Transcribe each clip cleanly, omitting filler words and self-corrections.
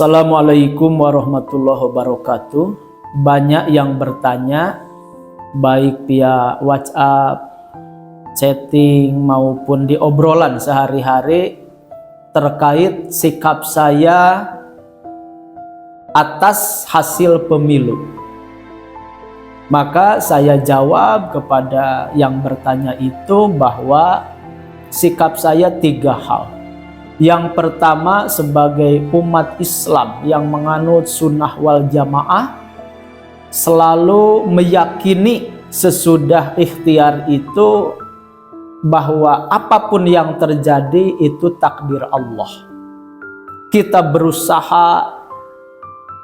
Assalamualaikum warahmatullahi wabarakatuh. Banyak yang bertanya, baik via WhatsApp, chatting maupun di obrolan sehari-hari terkait sikap saya atas hasil pemilu. Maka saya jawab kepada yang bertanya itu bahwa sikap saya tiga hal. Yang pertama, sebagai umat Islam yang menganut sunnah wal jamaah, selalu meyakini sesudah ikhtiar itu bahwa apapun yang terjadi itu takdir Allah. Kita berusaha,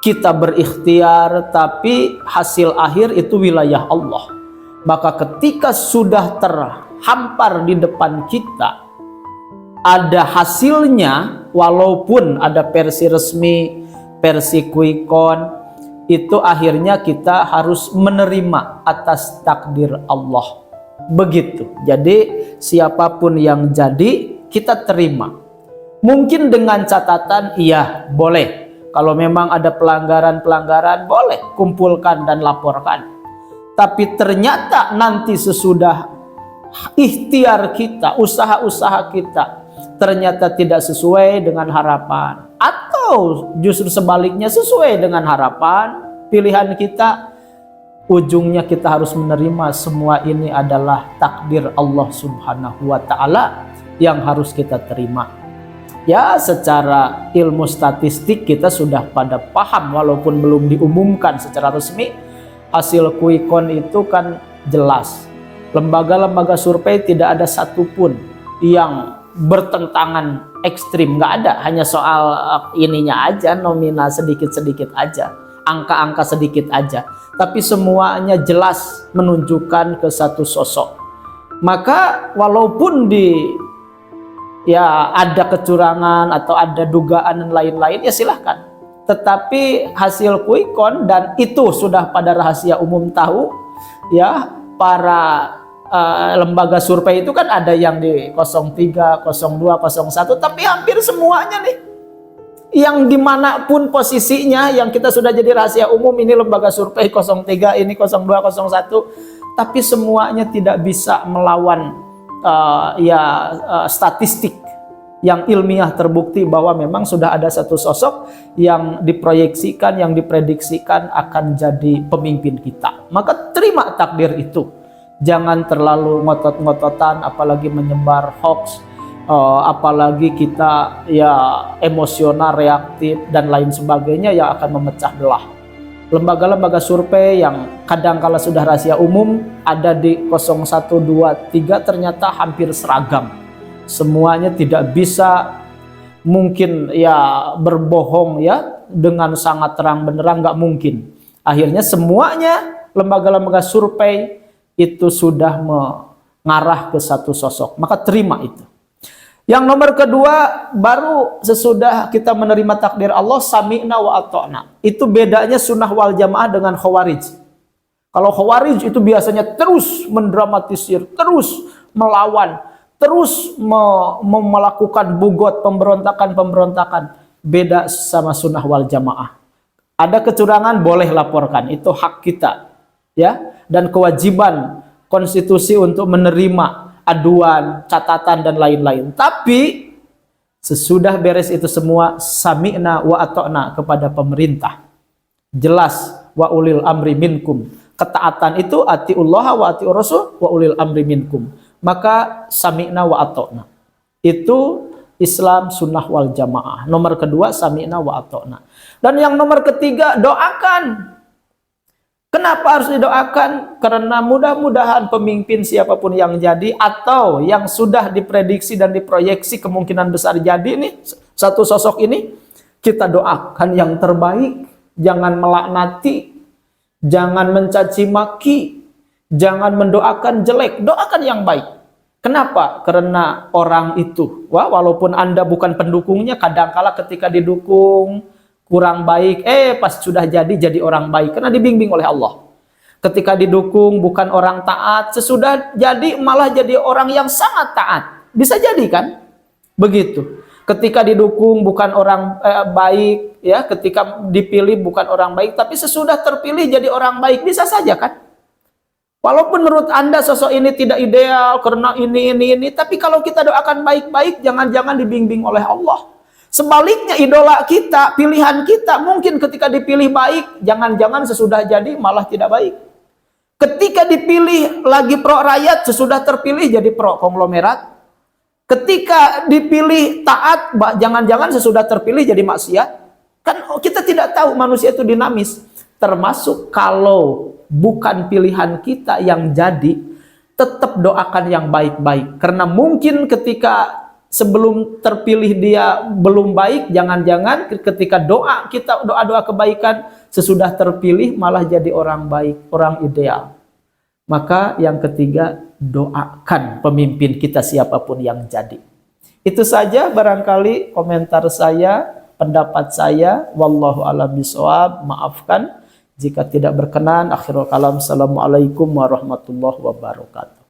kita berikhtiar, tapi hasil akhir itu wilayah Allah. Maka ketika sudah terhampar di depan kita, ada hasilnya, walaupun ada versi resmi, versi quick count, itu akhirnya kita harus menerima atas takdir Allah. Begitu. Jadi siapapun yang jadi, kita terima. Mungkin dengan catatan, iya boleh. Kalau memang ada pelanggaran-pelanggaran, boleh kumpulkan dan laporkan. Tapi ternyata nanti sesudah ikhtiar kita, usaha-usaha kita, ternyata tidak sesuai dengan harapan, atau justru sebaliknya sesuai dengan harapan pilihan kita, ujungnya kita harus menerima semua ini adalah takdir Allah Subhanahu wa Ta'ala yang harus kita terima. Ya, secara ilmu statistik kita sudah pada paham, walaupun belum diumumkan secara resmi, hasil quick count itu kan jelas. Lembaga-lembaga survei tidak ada satupun yang bertentangan ekstrim, nggak ada. Hanya soal ininya aja, nominal sedikit-sedikit aja, angka-angka sedikit aja, tapi semuanya jelas menunjukkan ke satu sosok. Maka walaupun ada kecurangan atau ada dugaan dan lain-lain, ya silahkan. Tetapi hasil quick count, dan itu sudah pada rahasia umum tahu, ya, para lembaga survei itu kan ada yang di 03, 02, 01, tapi hampir semuanya nih, yang dimanapun posisinya, yang kita sudah jadi rahasia umum, ini lembaga survei 03, ini 02, 01, tapi semuanya tidak bisa melawan statistik yang ilmiah terbukti bahwa memang sudah ada satu sosok yang diproyeksikan, yang diprediksikan akan jadi pemimpin kita. Maka terima takdir itu. Jangan terlalu ngotot-ngototan, apalagi menyebar hoax, apalagi kita emosional, reaktif, dan lain sebagainya yang akan memecah belah. Lembaga-lembaga survei yang kadang-kala sudah rahasia umum ada di 01, 2, 3 ternyata hampir seragam. Semuanya tidak bisa mungkin berbohong dengan sangat terang benderang, nggak mungkin. Akhirnya semuanya lembaga-lembaga survei itu sudah mengarah ke satu sosok, maka terima itu. Yang nomor kedua, baru sesudah kita menerima takdir Allah, sami'na wa ata'na. Itu bedanya sunnah wal jamaah dengan khawarij. Kalau khawarij itu biasanya terus mendramatisir, terus melawan, terus melakukan bugot, pemberontakan. Beda sama sunnah wal jamaah. Ada kecurangan, boleh laporkan, itu hak kita, ya, dan kewajiban konstitusi untuk menerima aduan, catatan, dan lain-lain. Tapi sesudah beres itu semua, sami'na wa ata'na kepada pemerintah. Jelas, wa ulil amri minkum. Ketaatan itu atiullaha wa atiur rasul wa ulil amri minkum. Maka sami'na wa ata'na. Itu Islam sunnah wal jamaah. Nomor kedua, sami'na wa ata'na. Dan yang nomor ketiga, doakan. Kenapa harus didoakan? Karena mudah-mudahan pemimpin siapapun yang jadi, atau yang sudah diprediksi dan diproyeksi kemungkinan besar jadi nih, satu sosok ini, kita doakan yang terbaik. Jangan melaknati, jangan mencaci maki, jangan mendoakan jelek, doakan yang baik. Kenapa? Karena orang itu, walaupun Anda bukan pendukungnya, kadangkala ketika didukung kurang baik, pas sudah jadi orang baik, karena dibimbing oleh Allah. Ketika didukung bukan orang taat, sesudah jadi malah jadi orang yang sangat taat. Bisa jadi kan? Begitu. Ketika didukung bukan orang baik, ya, ketika dipilih bukan orang baik, tapi sesudah terpilih jadi orang baik, bisa saja kan? Walaupun menurut Anda sosok ini tidak ideal karena ini, tapi kalau kita doakan baik-baik, jangan-jangan dibimbing oleh Allah. Sebaliknya idola kita, pilihan kita, mungkin ketika dipilih baik, jangan-jangan sesudah jadi malah tidak baik. Ketika dipilih lagi pro rakyat, sesudah terpilih jadi pro konglomerat. Ketika dipilih taat, jangan-jangan sesudah terpilih jadi maksiat. Kan kita tidak tahu, manusia itu dinamis. Termasuk kalau bukan pilihan kita yang jadi, tetap doakan yang baik-baik. Karena mungkin ketika sebelum terpilih dia belum baik, jangan-jangan ketika doa kita, doa-doa kebaikan, sesudah terpilih malah jadi orang baik, orang ideal. Maka yang ketiga, doakan pemimpin kita siapapun yang jadi. Itu saja barangkali komentar saya, pendapat saya. Wallahu a'lam bishawab. Maafkan jika tidak berkenan. Akhirul kalam. Assalamualaikum warahmatullahi wabarakatuh.